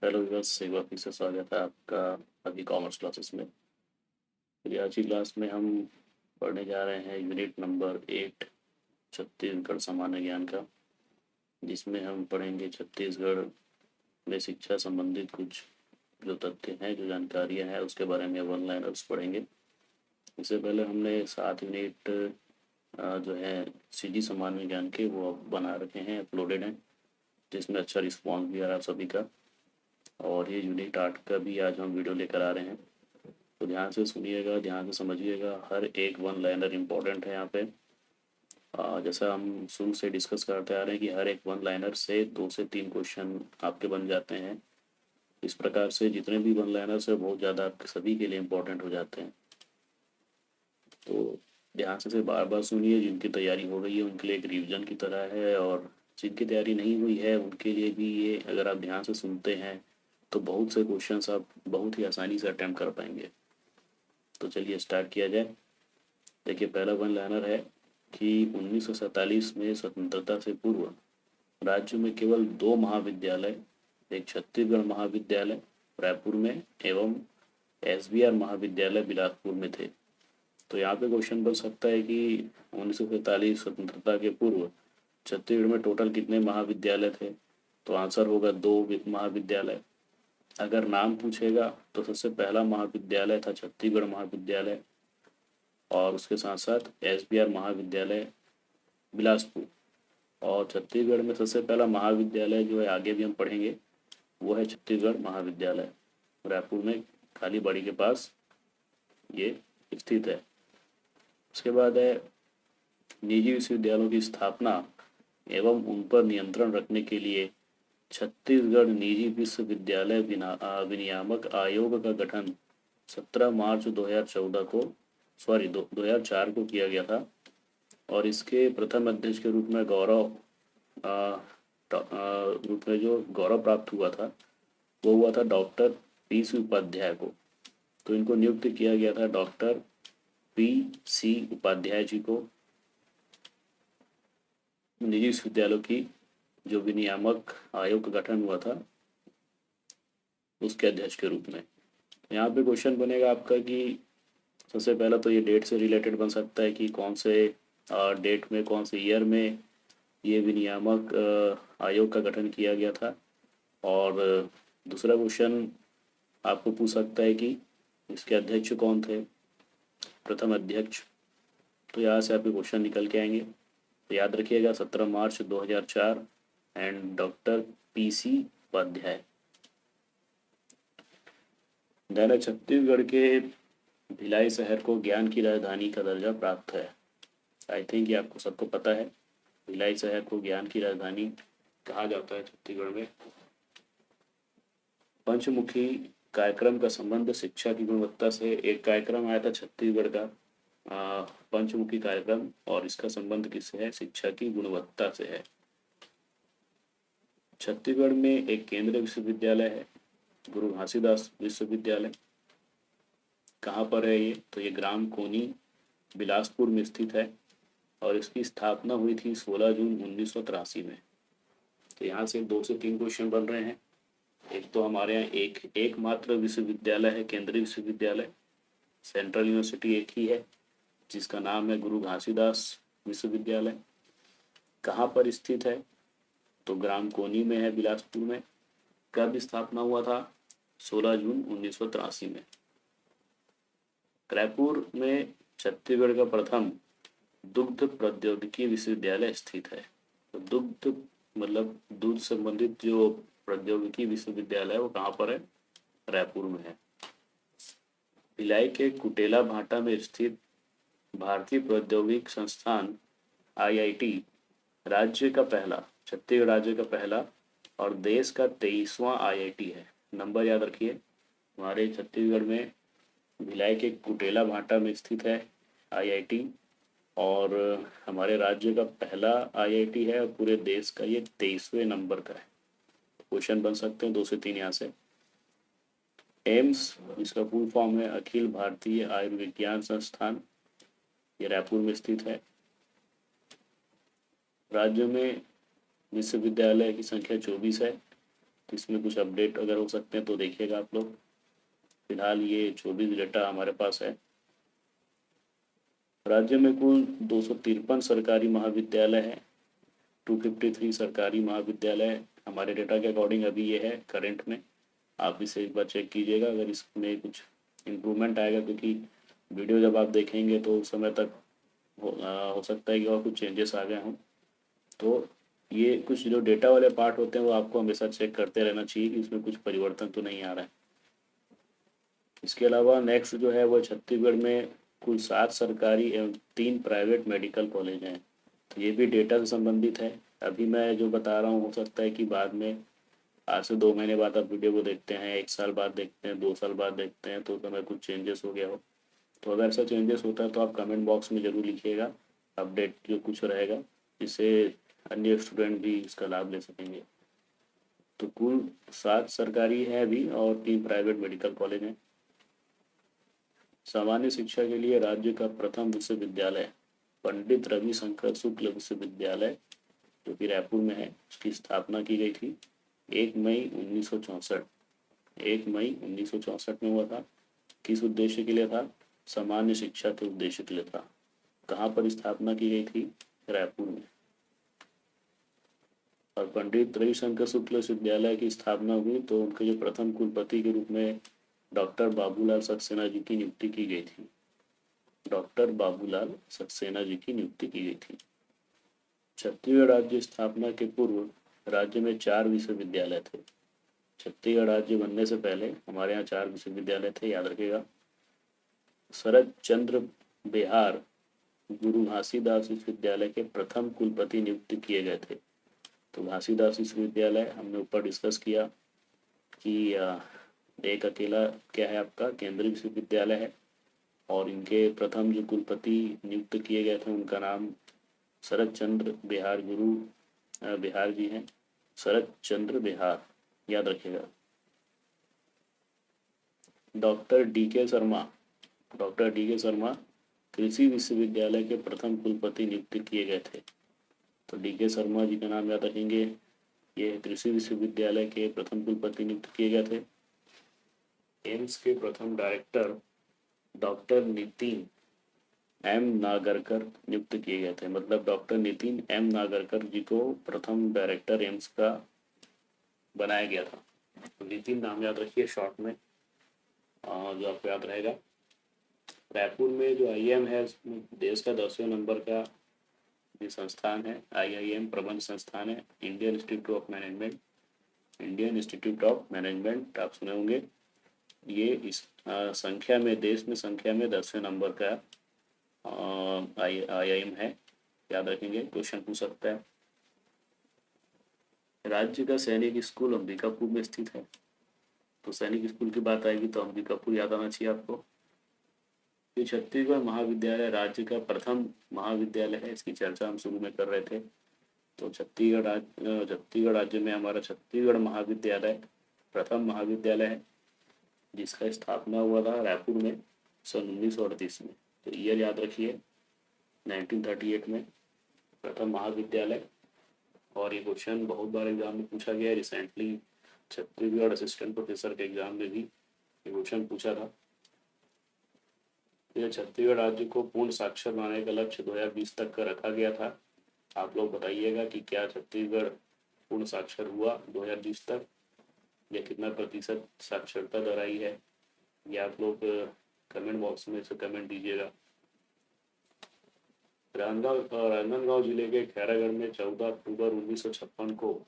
Hello viewers, एक बार फिर से स्वागत है आपका अभी कॉमर्स क्लासेस में। फिर आज की क्लास में हम पढ़ने जा रहे हैं यूनिट नंबर 8 छत्तीसगढ़ सामान्य ज्ञान का, जिसमें हम पढ़ेंगे छत्तीसगढ़ में शिक्षा संबंधित कुछ जो तथ्य हैं, जो जानकारियां हैं, उसके बारे में वन लाइनर्स पढ़ेंगे। इससे पहले हमने 7 यूनिट जो है सीजी सामान्य ज्ञान के वो बना रखे हैं, अपलोडेड हैं, जिसमें अच्छा रिस्पॉन्स भी आ रहा है सभी का। और ये यूनिट 8 का भी आज हम वीडियो लेकर आ रहे हैं, तो ध्यान से सुनिएगा, ध्यान से समझिएगा। हर एक वन लाइनर इम्पोर्टेंट है यहाँ पे। जैसा हम शुरू से डिस्कस करते आ रहे हैं कि हर एक वन लाइनर से 2 से 3 क्वेश्चन आपके बन जाते हैं। इस प्रकार से जितने भी वन लाइनर्स है बहुत ज़्यादा आपके सभी के लिए इम्पोर्टेंट हो जाते हैं। तो ध्यान से बार बार सुनिए। जिनकी तैयारी हो गई है उनके लिए एक रिविजन की तरह है, और जिनकी तैयारी नहीं हुई है उनके लिए भी ये, अगर आप ध्यान से सुनते हैं तो बहुत से क्वेश्चंस आप बहुत ही आसानी से अटैम्प्ट कर पाएंगे। तो चलिए स्टार्ट किया जाए। देखिए, पहला वन लाइनर है कि 1947 में स्वतंत्रता से पूर्व राज्य में केवल 2 महाविद्यालय, एक छत्तीसगढ़ महाविद्यालय रायपुर में एवं एसबीआर महाविद्यालय बिलासपुर में थे। तो यहाँ पे क्वेश्चन बन सकता है कि 1947 स्वतंत्रता के पूर्व छत्तीसगढ़ में टोटल कितने महाविद्यालय थे। तो आंसर होगा 2 महाविद्यालय। अगर नाम पूछेगा तो सबसे पहला महाविद्यालय था छत्तीसगढ़ महाविद्यालय, और उसके साथ साथ एसबीआर महाविद्यालय बिलासपुर। और छत्तीसगढ़ में सबसे पहला महाविद्यालय जो है, आगे भी हम पढ़ेंगे, वो है छत्तीसगढ़ महाविद्यालय रायपुर में, काली बाड़ी के पास ये स्थित है। उसके बाद है निजी विश्वविद्यालयों की स्थापना एवं उन पर नियंत्रण रखने के लिए छत्तीसगढ़ निजी विश्वविद्यालय विनियामक आयोग का गठन 17 मार्च 2014 को 2004 को किया गया था। और इसके प्रथम अध्यक्ष के रूप में रूप में जो गौरव प्राप्त हुआ था वो हुआ था डॉक्टर पी.सी. उपाध्याय को। तो इनको नियुक्त किया गया था डॉक्टर पी.सी. उपाध्याय जी को निजी विश्वविद्यालयों की जो विनियामक आयोग का गठन हुआ था उसके अध्यक्ष के रूप में। यहाँ पे क्वेश्चन बनेगा आपका कि सबसे पहला तो ये डेट से रिलेटेड बन सकता है कि कौन से डेट में, कौन से ईयर में ये विनियामक आयोग का गठन किया गया था। और दूसरा क्वेश्चन आपको पूछ सकता है कि इसके अध्यक्ष कौन थे, प्रथम अध्यक्ष। तो यहाँ से आपके क्वेश्चन निकल के आएंगे। तो याद रखिएगा 17 मार्च 2004 एंड डॉक्टर पी.सी. उपाध्याय। दैनिक छत्तीसगढ़ के भिलाई शहर को ज्ञान की राजधानी का दर्जा प्राप्त है। आई थिंक ये आपको सबको पता है, भिलाई शहर को ज्ञान की राजधानी कहा जाता है छत्तीसगढ़ में। पंचमुखी कार्यक्रम का संबंध शिक्षा की गुणवत्ता से। एक कार्यक्रम आया था छत्तीसगढ़ का पंचमुखी कार्यक्रम, और इसका संबंध किससे है? शिक्षा की गुणवत्ता से है। छत्तीसगढ़ में एक केंद्रीय विश्वविद्यालय है, गुरु घासीदास विश्वविद्यालय। कहाँ पर है ये? तो ये ग्राम कोनी बिलासपुर में स्थित है, और इसकी स्थापना हुई थी 16 जून 1983 में। तो यहाँ से 2 से 3 क्वेश्चन बन रहे हैं। एक तो हमारे यहाँ एकमात्र विश्वविद्यालय है, केंद्रीय विश्वविद्यालय, सेंट्रल यूनिवर्सिटी एक ही है, जिसका नाम है गुरु घासीदास विश्वविद्यालय। कहाँ पर स्थित है? तो ग्राम कोनी में है, बिलासपुर में। कब स्थापना हुआ था? 16 जून 1983 में। रायपुर में छत्तीसगढ़ का प्रथम दुग्ध प्रौद्योगिकी विश्वविद्यालय स्थित है। तो दुग्ध मतलब दूध संबंधित जो प्रौद्योगिकी विश्वविद्यालय है वो कहाँ पर है? रायपुर में है। भिलाई के कुटेला भाटा में स्थित भारतीय प्रौद्योगिक संस्थान आईआईटी छत्तीसगढ़ राज्य का पहला और देश का 23वां आईआईटी है। नंबर याद रखिए, हमारे छत्तीसगढ़ में भिलाई के कुटेला भाटा में स्थित है आईआईटी, और हमारे राज्य का पहला आईआईटी है, और पूरे देश का ये 23वें नंबर का है। क्वेश्चन बन सकते हैं 2 से 3 यहाँ से। एम्स, इसका फुल फॉर्म है अखिल भारतीय आयुर्विज्ञान संस्थान, ये रायपुर में स्थित है। राज्य में विश्वविद्यालय की संख्या 24 है, तो इसमें कुछ अपडेट अगर हो सकते हैं तो देखिएगा आप लोग। फिलहाल ये 24 डेटा हमारे पास है। राज्य में कुल 253 सरकारी महाविद्यालय हैं, 253 सरकारी महाविद्यालय हमारे डेटा के अकॉर्डिंग अभी ये है करंट में। आप इसे एक बार चेक कीजिएगा अगर इसमें कुछ इम्प्रूवमेंट आएगा, क्योंकि वीडियो जब आप देखेंगे तो उस समय तक हो सकता है कि और कुछ चेंजेस आ गए हों। तो ये कुछ जो डेटा वाले पार्ट होते हैं वो आपको हमेशा चेक करते रहना चाहिए कि इसमें कुछ परिवर्तन तो नहीं आ रहा है। इसके अलावा नेक्स्ट जो है वो छत्तीसगढ़ में कुल 7 सरकारी एवं 3 प्राइवेट मेडिकल कॉलेज हैं। तो ये भी डेटा से संबंधित है। अभी मैं जो बता रहा हूँ हो सकता है कि बाद में आज से 2 महीने बाद आप वीडियो को देखते हैं, 1 साल बाद देखते हैं, 2 साल बाद देखते हैं, तो समय कुछ चेंजेस हो गया हो। तो अगर ऐसा चेंजेस होता है तो आप कमेंट बॉक्स में ज़रूर लिखिएगा अपडेट जो कुछ रहेगा, जिससे अन्य स्टूडेंट भी इसका लाभ ले सकेंगे। तो कुल 7 सरकारी है अभी और 3 प्राइवेट मेडिकल कॉलेज हैं। सामान्य शिक्षा के लिए राज्य का प्रथम विश्वविद्यालय पंडित रविशंकर शुक्ल विश्वविद्यालय जो कि रायपुर में है, उसकी स्थापना की गई थी 1 मई 1964। 1 मई 1964 में हुआ था। किस उद्देश्य के लिए था? सामान्य शिक्षा के उद्देश्य के लिए था। कहाँ पर स्थापना की गई थी? रायपुर में। और पंडित रविशंकर शुक्ल विश्वविद्यालय की स्थापना हुई तो उनके जो प्रथम कुलपति के रूप में डॉक्टर बाबूलाल सक्सेना जी की नियुक्ति की गई थी। डॉक्टर बाबूलाल सक्सेना जी की नियुक्ति की गई थी। छत्तीसगढ़ राज्य स्थापना के पूर्व राज्य में 4 विश्वविद्यालय थे। छत्तीसगढ़ राज्य बनने से पहले हमारे यहाँ 4 विश्वविद्यालय थे, याद रखिएगा। शरद चंद्र बेहार गुरु घासीदास विश्वविद्यालय के प्रथम कुलपति नियुक्त किए गए थे। तो घासीदास विश्वविद्यालय हमने ऊपर डिस्कस किया कि एक अकेला क्या है आपका केंद्रीय विश्वविद्यालय है, और इनके प्रथम जो कुलपति नियुक्त किए गए थे उनका नाम शरद चंद्र बेहार गुरु बिहार जी हैं। शरद चंद्र बिहार, याद रखिएगा। डॉक्टर डी के शर्मा कृषि विश्वविद्यालय के प्रथम कुलपति नियुक्त किए गए थे। तो डी के शर्मा जी का नाम याद रखेंगे, ये कृषि विश्वविद्यालय के प्रथम कुलपति नियुक्त किए गए थे। एम्स के प्रथम director doctor Nitin M Nagarkar नियुक्त किए गए थे। मतलब डॉक्टर नितिन एम नागरकर जी को प्रथम डायरेक्टर एम्स का बनाया गया था। तो नितिन नाम याद रखिए शॉर्ट में, जो आपको याद रहेगा। रायपुर में जो IIM है उसमें देश का 10वें नंबर का ये संस्थान है। IIM प्रबंध संस्थान है, Indian institute of management. Indian institute of management आप सुने होंगे। ये इस संख्या में, देश में संख्या में 10वें नंबर का IIM है, याद रखेंगे, क्वेश्चन पूछ सकता है। राज्य का सैनिक स्कूल अंबिकापुर में स्थित है। तो सैनिक स्कूल की बात आएगी तो अंबिकापुर याद आना चाहिए आपको। ये छत्तीसगढ़ महाविद्यालय राज्य का प्रथम महाविद्यालय है, इसकी चर्चा हम शुरू में कर रहे थे। तो छत्तीसगढ़ राज्य में हमारा छत्तीसगढ़ महाविद्यालय प्रथम महाविद्यालय है, जिसका स्थापना हुआ था रायपुर में सन 1938 में। तो ईयर याद रखिए 1938 में प्रथम महाविद्यालय। और ये क्वेश्चन बहुत बार एग्जाम में पूछा गया है। रिसेंटली छत्तीसगढ़ असिस्टेंट प्रोफेसर के एग्जाम में भी ये क्वेश्चन पूछा था। यह छत्तीसगढ़ राज्य को पूर्ण साक्षर बनाने का लक्ष्य 2020 तक का रखा गया था। आप लोग बताइएगा कि क्या छत्तीसगढ़ पूर्ण साक्षर हुआ 2020 तक, या कितना प्रतिशत साक्षरता दर आई है, या आप लोग कमेंट बॉक्स में से कमेंट दीजिएगा। राजनांदगांव जिले के खैरागढ़ में 14 अक्टूबर 1956 को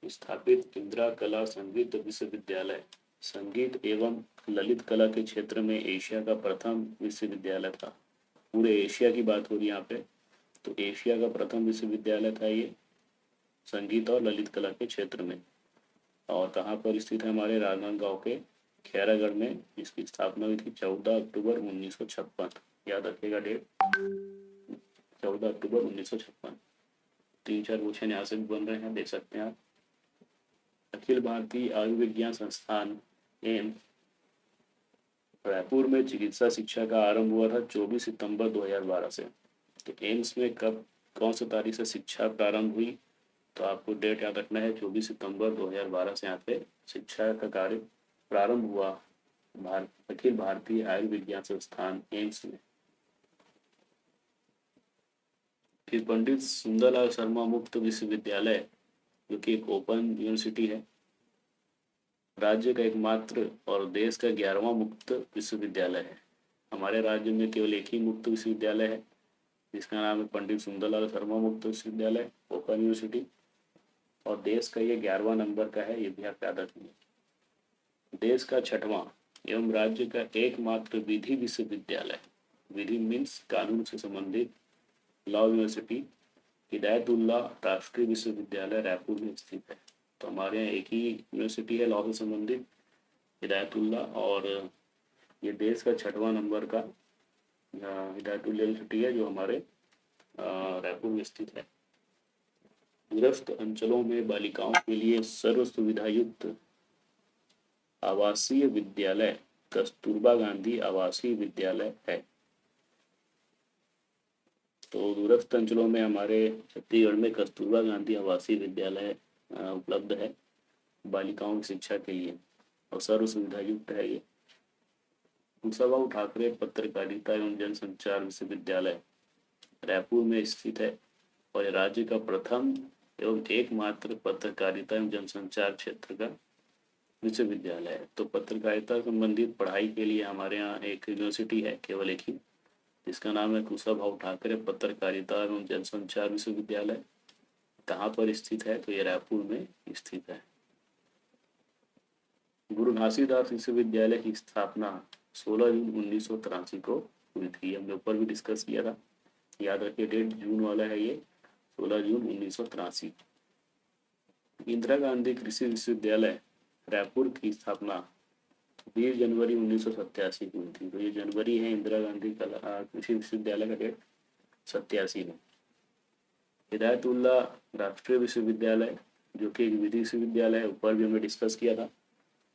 स्थापित इंदिरा कला संगीत विश्वविद्यालय संगीत एवं ललित कला के क्षेत्र में एशिया का प्रथम विश्वविद्यालय था। पूरे एशिया की बात हो रही है यहाँ पे, तो एशिया का प्रथम विश्वविद्यालय था ये संगीत और ललित कला के क्षेत्र में। और कहाँ पर स्थित है? हमारे राजनांदगांव के खैरागढ़ में, जिसकी स्थापना हुई थी 14 अक्टूबर 1956। याद रखिएगा डेट, 14 अक्टूबर 1956। 3-4 क्वेश्चन यहाँ से भी बन रहे हैं, देख सकते हैं आप। अखिल भारतीय आयुर्विज्ञान संस्थान एम्स रायपुर में चिकित्सा शिक्षा का आरंभ हुआ था 24 सितंबर 2012 से। तो एम्स में कब, कौन सी तारीख से शिक्षा प्रारंभ हुई? तो आपको डेट याद रखना है 24 सितंबर 2012 से यहाँ पे शिक्षा का कार्य प्रारंभ हुआ अखिल भारतीय आयुर्विज्ञान संस्थान एम्स में। फिर पंडित सुंदरलाल शर्मा मुक्त विश्वविद्यालय, जो कि एक ओपन यूनिवर्सिटी है, राज्य का एकमात्र और देश का 11वां मुक्त विश्वविद्यालय है। हमारे राज्य में केवल एक ही मुक्त विश्वविद्यालय है जिसका नाम है पंडित सुंदरलाल शर्मा मुक्त विश्वविद्यालय ओपन यूनिवर्सिटी, और देश का ये 11वां नंबर का है, ये भी आप याद रखिए। देश का 6वां एवं राज्य का एकमात्र विधि विश्वविद्यालय, विधि मीन्स कानून से संबंधित, लॉ यूनिवर्सिटी, हिदायतुल्लाह राष्ट्रीय विश्वविद्यालय रायपुर में स्थित है। तो हमारे यहाँ एक ही यूनिवर्सिटी है लॉ से संबंधित, हिदायतुल्लाह, और ये देश का 6वां नंबर का हिदायतुल्लाह यूनिवर्सिटी है जो हमारे रायपुर में स्थित है। दूरस्थ अंचलों में बालिकाओं के लिए सर्व सुविधा युक्त आवासीय विद्यालय कस्तूरबा गांधी आवासीय विद्यालय है। तो दूरस्थ अंचलों में हमारे छत्तीसगढ़ में कस्तूरबा गांधी आवासीय विद्यालय उपलब्ध है बालिकाओं की शिक्षा के लिए, और सर्व सुविधा युक्त है ये। कुशाभाऊ ठाकरे पत्रकारिता एवं जनसंचार विश्वविद्यालय रायपुर में स्थित है, और राज्य का प्रथम एवं एकमात्र पत्रकारिता एवं जनसंचार क्षेत्र का विश्वविद्यालय है। तो पत्रकारिता संबंधित पढ़ाई के लिए हमारे यहाँ एक यूनिवर्सिटी है, केवल एक ही, जिसका नाम है कुशाभाऊ ठाकरे पत्रकारिता एवं जनसंचार विश्वविद्यालय। कहाँ पर स्थित है? तो ये रायपुर में स्थित है। गुरु घासीदास विश्वविद्यालय की स्थापना 16 जून 1983 को हुई थी। हमने ऊपर भी डिस्कस किया था, याद रखिए डेट जून वाला है ये, 16 जून 1983। इंदिरा गांधी कृषि विश्वविद्यालय रायपुर की स्थापना 20 जनवरी 1987 को हुई थी। तो ये जनवरी है इंदिरा गांधी कृषि विश्वविद्यालय का डेट 87 में। हिदायतुल्लाह राष्ट्रीय विश्वविद्यालय, जो कि एक विधि विश्वविद्यालय है, ऊपर भी हमने डिस्कस किया था,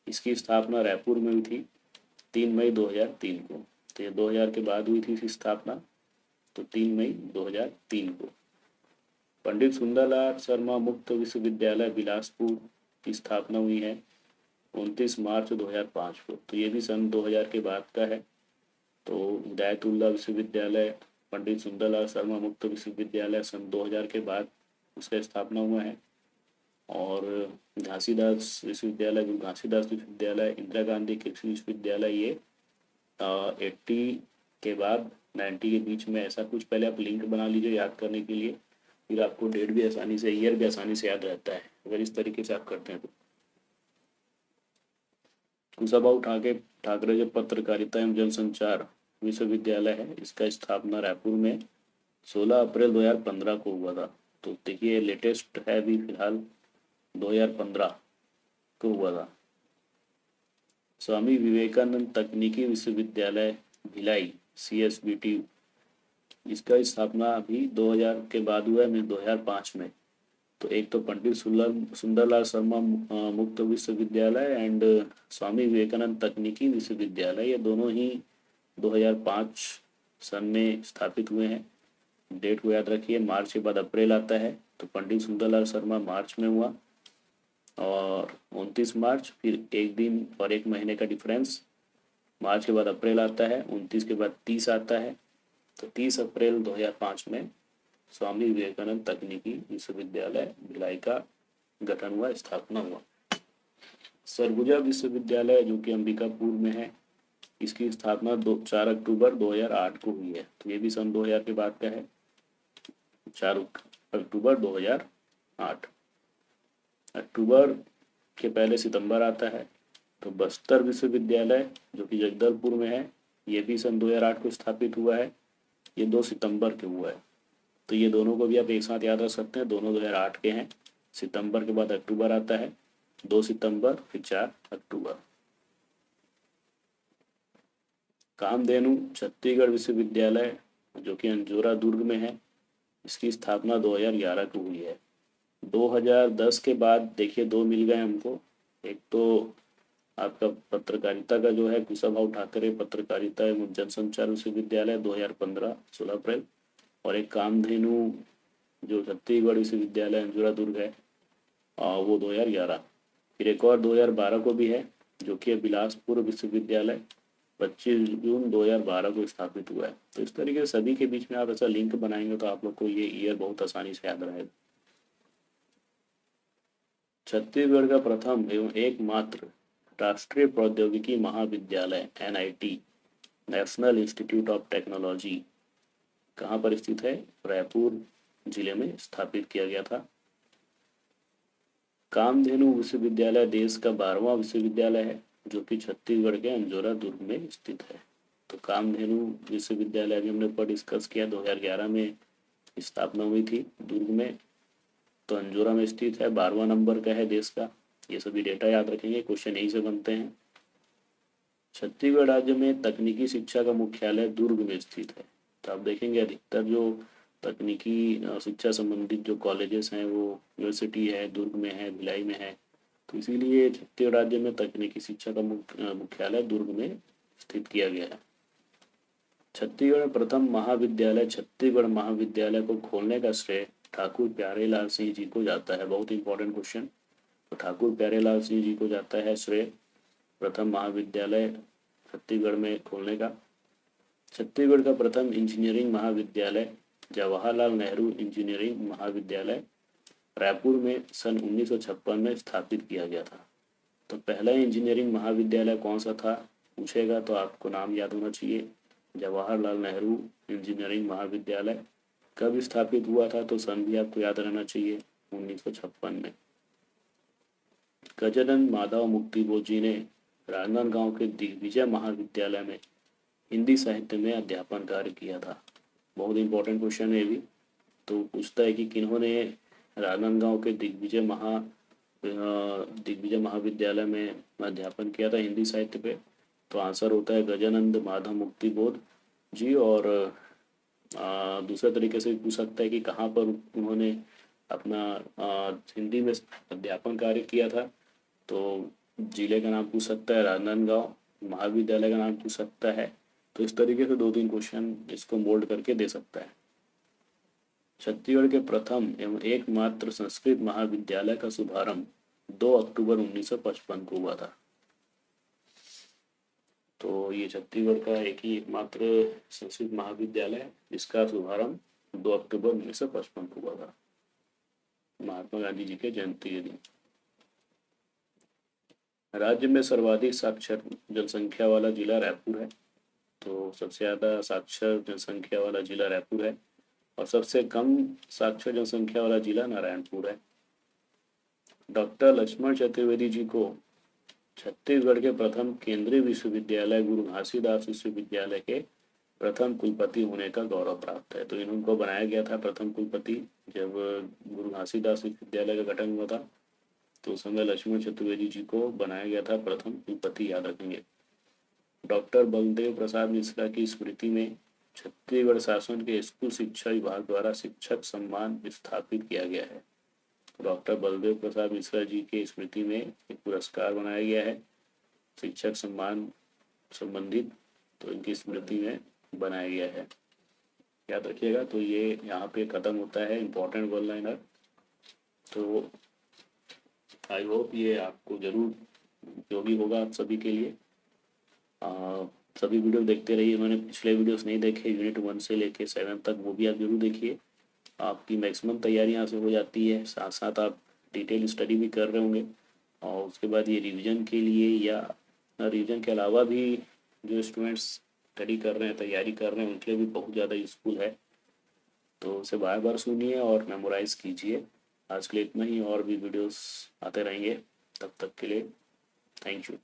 इसकी स्थापना रायपुर में हुई थी 3 मई 2003 को। तो ये 2000 के बाद हुई थी इसकी स्थापना, तो 3 मई 2003 को। पंडित सुंदरलाल शर्मा मुक्त विश्वविद्यालय बिलासपुर की स्थापना हुई है 29 मार्च 2005 को। तो ये भी सन 2000 के बाद का है। तो हिदायतुल्लाह विश्वविद्यालय, पंडित सुंदरलाल शर्मा मुक्त विश्वविद्यालय सन 2000 के बाद उसका स्थापना हुआ है। और घासीदास विश्वविद्यालय, गुरु घासीदास विश्वविद्यालय, इंदिरा गांधी कृषि विश्वविद्यालय, ये 80 के बाद 90 के बीच में, ऐसा कुछ। पहले आप लिंक बना लीजिए याद करने के लिए, फिर आपको डेट भी आसानी से, ईयर भी आसानी से याद रहता है अगर इस तरीके से आप करते हैं तो। कुशाभाऊ ठाकरे जो पत्रकारिता एवं जनसंचार विश्वविद्यालय है, इसका स्थापना रायपुर में 16 अप्रैल 2015 को हुआ था। तो देखिए लेटेस्ट है अभी फिलहाल 2015 को हुआ था। स्वामी विवेकानंद तकनीकी विश्वविद्यालय भिलाई CSBT, इसका स्थापना अभी 2000 के बाद हुआ है, 2005 में। तो एक तो पंडित सुंदरलाल शर्मा मुक्त विश्वविद्यालय एंड स्वामी विवेकानंद तकनीकी विश्वविद्यालय, ये दोनों ही 2005 सन में स्थापित हुए हैं। डेट को याद रखिए, मार्च के बाद अप्रैल आता है, तो पंडित सुंदरलाल शर्मा मार्च में हुआ, और 29 मार्च, फिर एक दिन और एक महीने का डिफरेंस, मार्च के बाद अप्रैल आता है, 29 के बाद 30 आता है। तो 30 अप्रैल 2005 में स्वामी विवेकानंद तकनीकी विश्वविद्यालय भिलाई का गठन हुआ, स्थापना हुआ। सरगुजा विश्वविद्यालय, जो कि अंबिकापुर में है, इसकी स्थापना 4 अक्टूबर 2008 को हुई है। तो ये भी सन 2000 के बाद का है, 4 अक्टूबर 2008। अक्टूबर के पहले सितंबर आता है। तो बस्तर विश्वविद्यालय, जो कि जगदलपुर में है, ये भी सन 2008 को स्थापित हुआ है, ये 2 सितंबर के हुआ है। तो ये दोनों को भी आप एक साथ याद रख सकते हैं, दोनों 2008 के हैं। सितंबर के बाद अक्टूबर आता है, 2 सितंबर फिर 4 अक्टूबर। कामधेनु छत्तीसगढ़ विश्वविद्यालय, जो कि अंजोरा दुर्ग में है, इसकी स्थापना 2011 को हुई है। 2010 के बाद देखिए 2 मिल गए हमको, एक तो आपका पत्रकारिता का जो है कुशाभाऊ ठाकरे पत्रकारिता एवं जनसंचार विश्वविद्यालय 2015 16 अप्रैल, और एक कामधेनु जो छत्तीसगढ़ विश्वविद्यालय अंजुरा दुर्ग है वो 2011। फिर एक और 2012 को भी है, जो कि बिलासपुर विश्वविद्यालय 25 जून 2012 को स्थापित हुआ है। तो इस तरीके से सभी के बीच में आप ऐसा लिंक बनाएंगे तो आप लोग को ये ईयर बहुत आसानी से याद रहेगा। छत्तीसगढ़ का प्रथम एवं एकमात्र राष्ट्रीय प्रौद्योगिकी महाविद्यालय NIT, national institute of technology, कहाँ पर स्थित है? रायपुर जिले में स्थापित किया गया था। कामधेनु विश्वविद्यालय देश का 12वां विश्वविद्यालय है, जो कि छत्तीसगढ़ के अंजोरा दुर्ग में स्थित है। तो कामधेनु विश्वविद्यालय भी हमने पर डिस्कस किया, 2011 में स्थापना हुई थी दुर्ग में, तो अंजोरा में स्थित है, 12वां नंबर का है देश का। ये सभी डेटा याद रखेंगे, क्वेश्चन यही से बनते हैं। छत्तीसगढ़ राज्य में तकनीकी शिक्षा का मुख्यालय दुर्ग में स्थित है। तो आप देखेंगे अधिकतर जो तकनीकी शिक्षा संबंधित जो कॉलेजेस हैं वो यूनिवर्सिटी है दुर्ग में है, भिलाई में है। तो इसीलिए छत्तीसगढ़ राज्य में तकनीकी शिक्षा का मुख्यालय दुर्ग में स्थित किया गया है। छत्तीसगढ़ में प्रथम महाविद्यालय छत्तीसगढ़ महाविद्यालय को खोलने का श्रेय ठाकुर प्यारेलाल सिंह जी को जाता है। बहुत इंपॉर्टेंट क्वेश्चन। तो ठाकुर प्यारेलाल सिंह जी को जाता है श्रेय प्रथम महाविद्यालय छत्तीसगढ़ में खोलने का। छत्तीसगढ़ का प्रथम इंजीनियरिंग महाविद्यालय जवाहरलाल नेहरू इंजीनियरिंग महाविद्यालय रायपुर में सन 1956 में स्थापित किया गया था। तो पहला इंजीनियरिंग महाविद्यालय कौन सा था पूछेगा तो आपको नाम याद होना चाहिए, जवाहरलाल नेहरू इंजीनियरिंग महाविद्यालय। कब स्थापित हुआ था तो सन भी आपको याद रहना चाहिए, 1956 में। गजानंद माधव मुक्तिबोध जी ने राजनांदगांव के दिग्विजय महाविद्यालय में हिंदी साहित्य में अध्यापन कार्य किया था। बहुत इंपॉर्टेंट क्वेश्चन है भी। तो पूछता है कि किन्होंने राजनांदगांव के दिग्विजय महाविद्यालय में अध्यापन किया था हिंदी साहित्य पे। तो आंसर होता है गजानंद माधव मुक्तिबोध जी। और दूसरे तरीके से पूछ सकता है कि कहाँ पर उन्होंने अपना हिंदी में अध्यापन कार्य किया था। तो जिले का नाम पूछ सकता है राजनांदगांव, महाविद्यालय का नाम पूछ सकता है। तो इस तरीके से 2-3 क्वेश्चन इसको मोल्ड करके दे सकता है। छत्तीसगढ़ के प्रथम एवं एकमात्र संस्कृत महाविद्यालय का शुभारंभ 2 अक्टूबर 1955 को हुआ था। तो ये छत्तीसगढ़ का एक ही एकमात्र संस्कृत महाविद्यालय जिसका शुभारंभ 2 अक्टूबर 1955 को हुआ था, महात्मा गांधी जी के जयंती के दिन। राज्य में सर्वाधिक साक्षर जनसंख्या वाला जिला रायपुर है। तो सबसे ज़्यादा साक्षर जनसंख्या वाला जिला रायपुर है और सबसे कम साक्षर जनसंख्या वाला जिला नारायणपुर है। डॉक्टर लक्ष्मण चतुर्वेदी जी को छत्तीसगढ़ के प्रथम केंद्रीय विश्वविद्यालय गुरु घासीदास विश्वविद्यालय के प्रथम कुलपति होने का गौरव प्राप्त है। तो इनको बनाया गया था प्रथम कुलपति जब गुरु घासीदास विश्वविद्यालय का गठन हुआ था। तो उस समय लक्ष्मण चतुर्वेदी जी को बनाया गया था प्रथम कुलपति, याद रखेंगे। डॉक्टर बलदेव प्रसाद मिश्रा की स्मृति में छत्तीसगढ़ शासन के स्कूल शिक्षा विभाग द्वारा शिक्षक सम्मान स्थापित किया गया है। डॉक्टर बलदेव प्रसाद मिश्रा जी के स्मृति में एक पुरस्कार बनाया गया है शिक्षक सम्मान संबंधित, तो इनकी स्मृति में बनाया गया है, याद रखिएगा। तो ये यहाँ पे खत्म होता है इम्पोर्टेंट वन लाइनर। तो आई होप ये आपको जरूर उपयोगी होगा आप सभी के लिए। सभी वीडियो देखते रहिए। उन्होंने पिछले वीडियोस नहीं देखे यूनिट 1 से लेके 7 तक, वो भी आप जरूर देखिए। आपकी मैक्सिमम तैयारी यहाँ से हो जाती है, साथ साथ आप डिटेल स्टडी भी कर रहे होंगे। और उसके बाद ये रिवीजन के लिए या रिवीजन के अलावा भी जो स्टूडेंट्स स्टडी कर रहे हैं, तैयारी कर रहे हैं, उनके लिए भी बहुत ज़्यादा यूज़फुल है। तो उसे बार बार सुनिए और मेमोराइज़ कीजिए। आज के लिए इतना ही, और भी वीडियोस आते रहेंगे। तब तक के लिए थैंक यू।